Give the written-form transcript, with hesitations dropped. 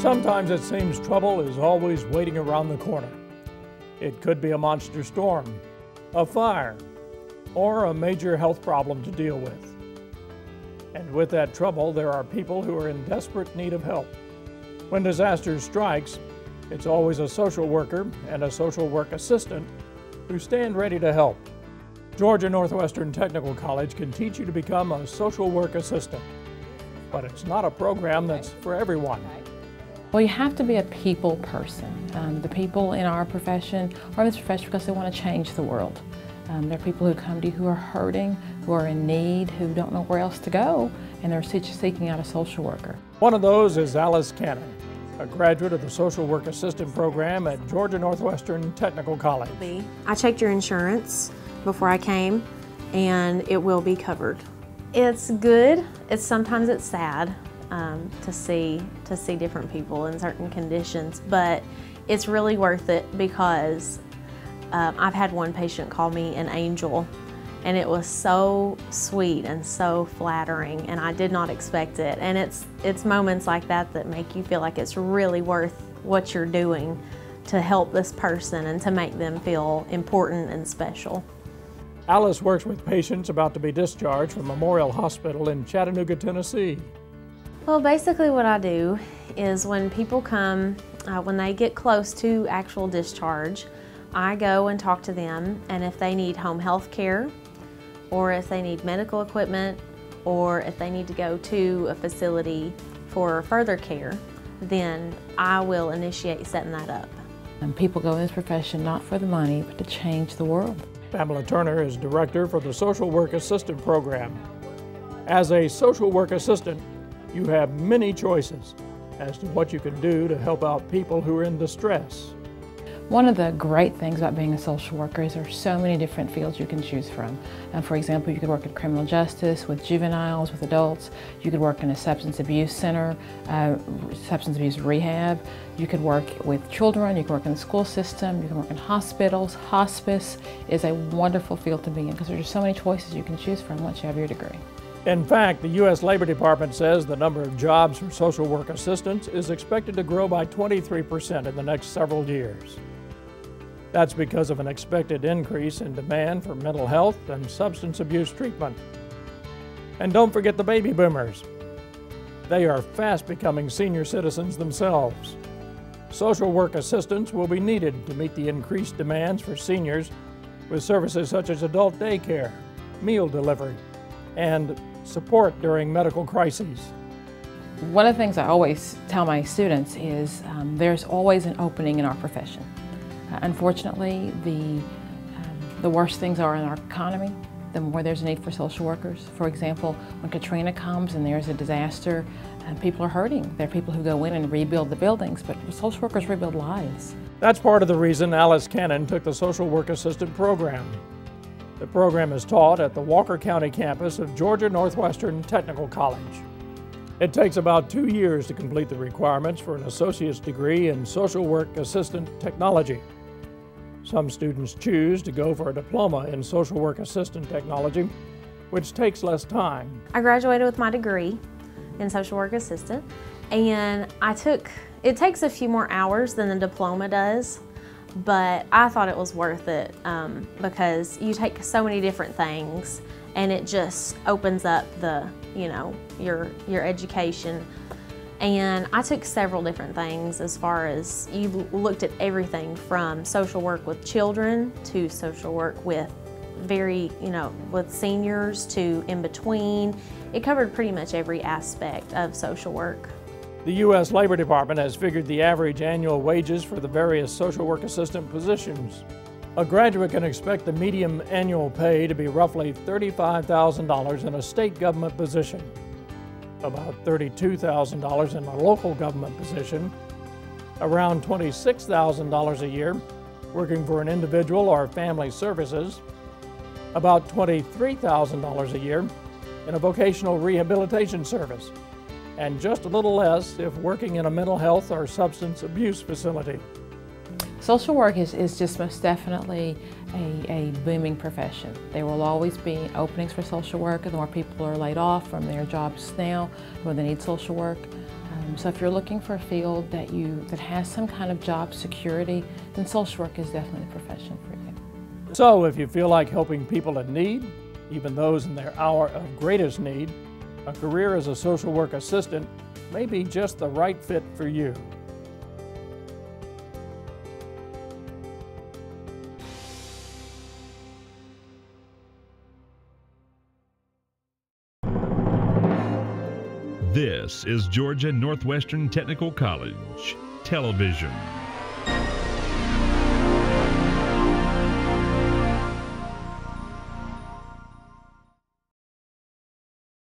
Sometimes it seems trouble is always waiting around the corner. It could be a monster storm, a fire, or a major health problem to deal with. And with that trouble, there are people who are in desperate need of help. When disaster strikes, it's always a social worker and a social work assistant who stand ready to help. Georgia Northwestern Technical College can teach you to become a social work assistant, but it's not a program that's for everyone. Well, you have to be a people person. The people in our profession are in this profession because they want to change the world. There are people who come to you who are hurting, who are in need, who don't know where else to go, and they're seeking out a social worker. One of those is Alice Cannon, a graduate of the Social Work Assistant program at Georgia Northwestern Technical College. I checked your insurance before I came, and it will be covered. It's good. Sometimes it's sad to see different people in certain conditions, but it's really worth it because I've had one patient call me an angel, and it was so sweet and so flattering, and I did not expect it. And it's moments like that that make you feel like it's really worth what you're doing to help this person and to make them feel important and special. Alice works with patients about to be discharged from Memorial Hospital in Chattanooga, Tennessee. Well, basically what I do is when people come, when they get close to actual discharge, I go and talk to them, and if they need home health care, or if they need medical equipment, or if they need to go to a facility for further care, then I will initiate setting that up. And people go in this profession not for the money, but to change the world. Pamela Turner is director for the Social Work Assistant program. As a social work assistant, you have many choices as to what you can do to help out people who are in distress. One of the great things about being a social worker is there are so many different fields you can choose from. For example, you could work in criminal justice, with juveniles, with adults. You could work in a substance abuse center, substance abuse rehab. You could work with children, you can work in the school system, you can work in hospitals. Hospice is a wonderful field to be in because there are so many choices you can choose from once you have your degree. In fact, the U.S. Labor Department says the number of jobs for social work assistants is expected to grow by 23% in the next several years. That's because of an expected increase in demand for mental health and substance abuse treatment. And don't forget the baby boomers. They are fast becoming senior citizens themselves. Social work assistants will be needed to meet the increased demands for seniors with services such as adult daycare, meal delivery, and support during medical crises. One of the things I always tell my students is there's always an opening in our profession. Unfortunately, the worse things are in our economy, the more there's a need for social workers. For example, when Katrina comes and there's a disaster, people are hurting. There are people who go in and rebuild the buildings, but social workers rebuild lives. That's part of the reason Alice Cannon took the Social Work Assistant program. The program is taught at the Walker County campus of Georgia Northwestern Technical College. It takes about 2 years to complete the requirements for an associate's degree in social work assistant technology. Some students choose to go for a diploma in social work assistant technology, which takes less time. I graduated with my degree in social work assistant, and it takes a few more hours than the diploma does, but I thought it was worth it because you take so many different things and it just opens up your education. And I took several different things as far as you looked at everything from social work with children to social work with with seniors to in between. It covered pretty much every aspect of social work. The U.S. Labor Department has figured the average annual wages for the various social work assistant positions. A graduate can expect the median annual pay to be roughly $35,000 in a state government position, about $32,000 in a local government position, around $26,000 a year working for an individual or family services, about $23,000 a year in a vocational rehabilitation service, and just a little less if working in a mental health or substance abuse facility. Social work is just most definitely a booming profession. There will always be openings for social work, and the more people are laid off from their jobs now, the more they need social work. So if you're looking for a field that has some kind of job security, then social work is definitely the profession for you. So if you feel like helping people in need, even those in their hour of greatest need, a career as a social work assistant may be just the right fit for you. This is Georgia Northwestern Technical College Television.